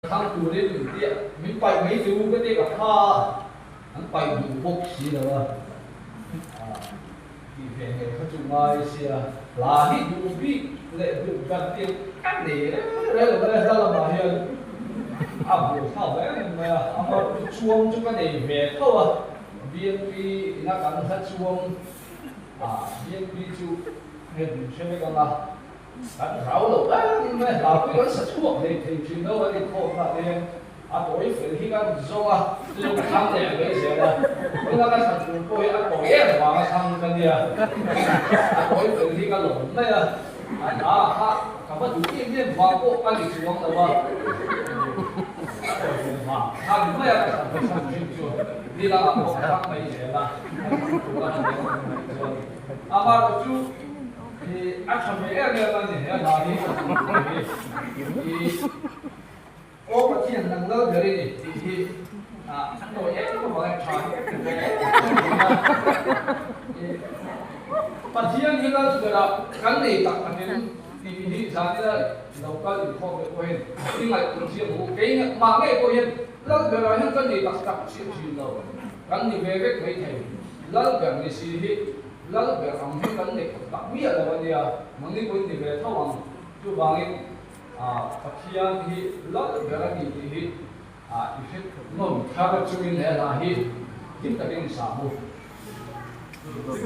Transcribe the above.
thằng chủ đi mình tiện mình bày mấy chú cái gì cả tha hắn bày đủ bốc khí rồi thì về hệ các chủ ngay xia là hít đủ bị lệ đủ gần tiền cắt để đấy là mà hiền bổ thảo đấy mà mà chuông cho cái này về thâu BNP nó cần hết chuông BNP chú hình xem cái là anh rau lẩu á là cái con sắt chuột thì chuyện đâu thì khổ mà thì tối phải khi cái dùng thang để cái gì đó cái là cái sắt chuột tôi tối em vào cái thang cái gì tối phải khi cái lẩu này anh các bạn đủ yên yên vào cô ăn được chuông đâu mà thang này cái sắt chuột đi là một thang cái gì đó mà chú thì action về em là gì hết là thì ô cái chuyện năng lượng đấy thì tôi em có bảo em chọn và chuyện như là cái này đặt anh thì ra cái đầu cái thì không được quên nhưng mà cũng chỉ một cái mà cái quên là cái này cái này đặt chuyện đâu cái này về cái thầy là cái này gì lalu berang ni kan ni tak biar lah dia, mengi pun ni berang thawang, tu bangin pakaian hi lalu berang ni hi ifit non, kalau cuma ni lah hi kita kena sabu.